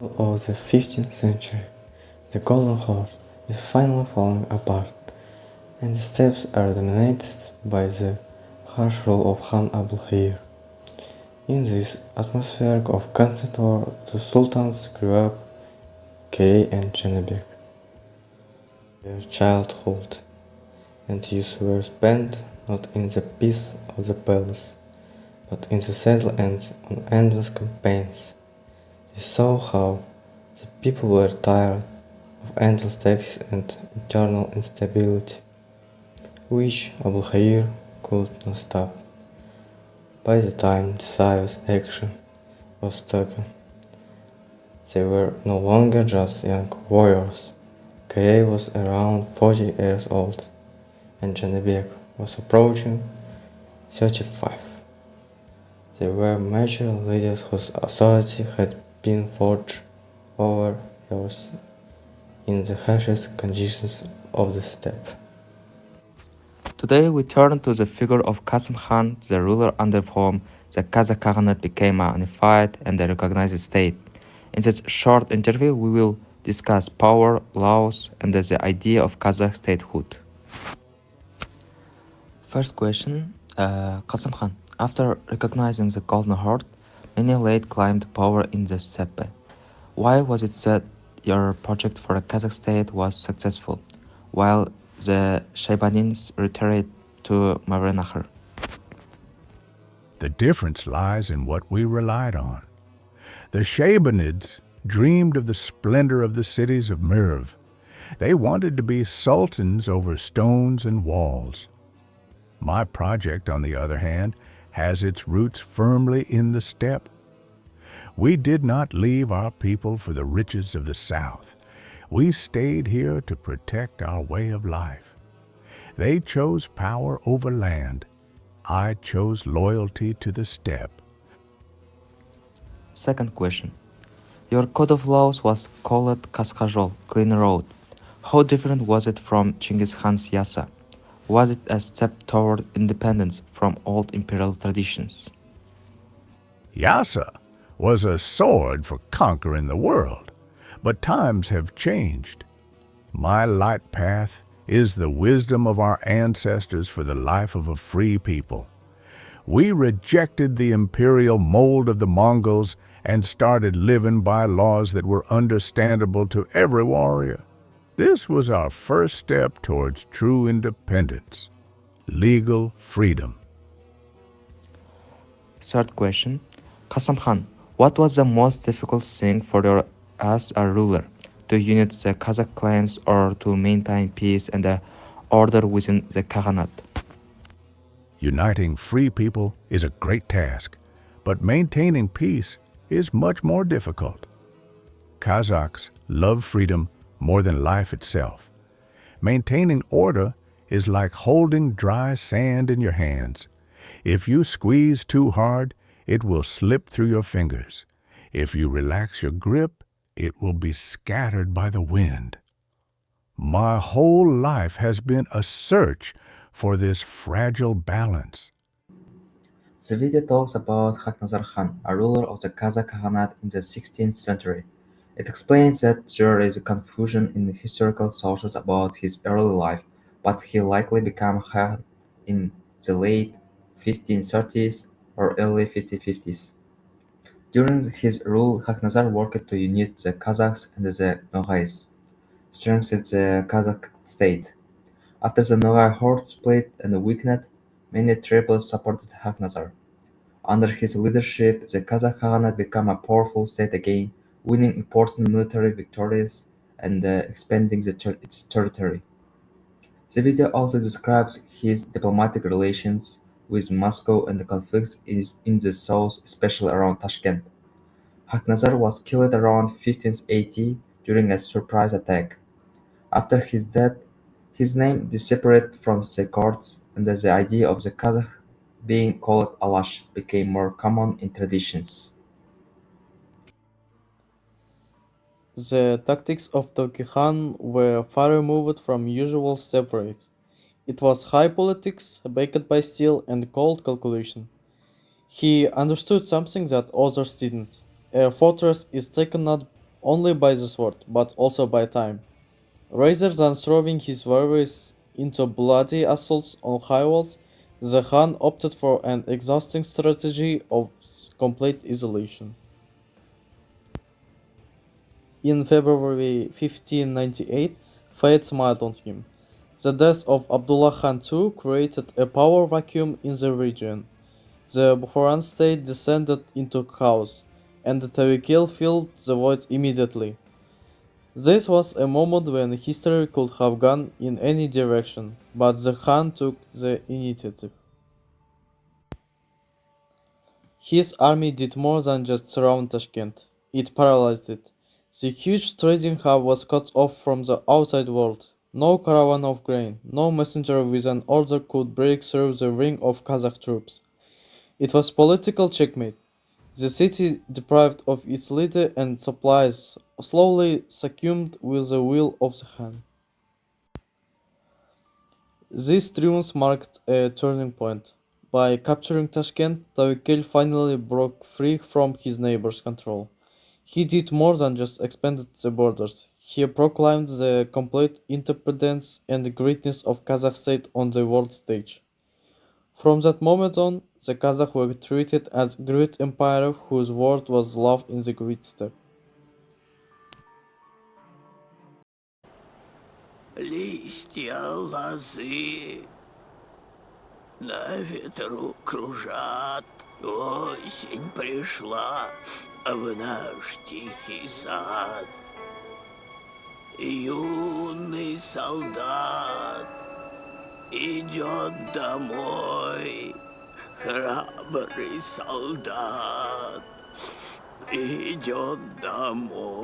Of the 15th century, the Golden Horde is finally falling apart, and the steppes are dominated by the harsh rule of Khan Abulkhair. In this atmosphere of constant war, the sultans grew up, Kere and Cenabek. Their childhood and youth were spent not in the peace of the palace, but in the saddle and on endless campaigns. They saw how the people were tired of endless taxes and internal instability, which Abu Khair could not stop. By the time decisive action was taken, they were no longer just young warriors. Kare was around 40 years old, and Janibek was approaching 35. They were major leaders whose authority had been forged over years in the harshest conditions of the steppe. Today we turn to the figure of Kasim Khan, the ruler under whom the Kazakh Khanate became a unified and a recognized state. In this short interview, we will discuss power, laws, and the idea of Kazakh statehood. First question, Qasim Khan. After recognizing the Golden Horde, many late climbed power in the steppe. Why was it that your project for a Kazakh state was successful, while the Shaybanins retreated to Mavrennachar? The difference lies in what we relied on. The Shaybanids dreamed of the splendor of the cities of Meruert. They wanted to be sultans over stones and walls. My project, on the other hand, has its roots firmly in the steppe. We did not leave our people for the riches of the south. We stayed here to protect our way of life. They chose power over land. I chose loyalty to the steppe. Second question. Your code of laws was called Kaskajol, Clean Road. How different was it from Genghis Khan's Yasa? Was it a step toward independence from old imperial traditions? Yasa was a sword for conquering the world, but times have changed. My light path is the wisdom of our ancestors for the life of a free people. We rejected the imperial mold of the Mongols and started living by laws that were understandable to every warrior. This was our first step towards true independence, legal freedom. Third question. Qasim Khan, what was the most difficult thing for you as a ruler? To unite the Kazakh clans or to maintain peace and order within the Kaghanate? Uniting free people is a great task, but maintaining peace is much more difficult. Kazakhs love freedom more than life itself. Maintaining order is like holding dry sand in your hands. If you squeeze too hard, it will slip through your fingers. If you relax your grip, it will be scattered by the wind. My whole life has been a search for this fragile balance. The video talks about Khak-Nazar Khan, a ruler of the Kazakh Khanate in the 16th century. It explains that there is a confusion in the historical sources about his early life, but he likely became Khan in the late 1530s or early 1550s. During his rule, Khak-Nazar worked to unite the Kazakhs and the Nogais, strengthen the Kazakh state. After the Nogai horde split and weakened, many tribes supported Khak-Nazar. Under his leadership, the Kazakh Khanate became a powerful state again, winning important military victories and expanding its territory. The video also describes his diplomatic relations with Moscow and the conflicts in the south, especially around Tashkent. Khak-Nazar was killed around 1580 during a surprise attack. After his death, his name disappeared from the courts, and the idea of the Kazakh being called Alash became more common in traditions. The tactics of Tauekel Khan were far removed from usual step raids. It was high politics, backed by steel and cold calculation. He understood something that others didn't. A fortress is taken not only by the sword, but also by time. Rather than throwing his warriors into bloody assaults on high walls, the Khan opted for an exhausting strategy of complete isolation. In February 1598, fate smiled on him. The death of Abdullah Khan II created a power vacuum in the region. The Bukharan state descended into chaos, and the Tauekel filled the void immediately. This was a moment when history could have gone in any direction, but the Khan took the initiative. His army did more than just surround Tashkent, it paralyzed it. The huge trading hub was cut off from the outside world. No caravan of grain, no messenger with an order could break through the ring of Kazakh troops. It was political checkmate. The city, deprived of its leader and supplies, slowly succumbed with the will of the Khan. This triumph marked a turning point. By capturing Tashkent, Tawakkel finally broke free from his neighbor's control. He did more than just expand the borders. He proclaimed the complete independence and greatness of Kazakh state on the world stage. From that moment on, the Kazakhs were treated as great empire whose word was law in the great steppe. Листья лозы на ветру кружат. Осень пришла в наш тихий сад. Юный солдат идет домой. Храбрый солдат идет домой.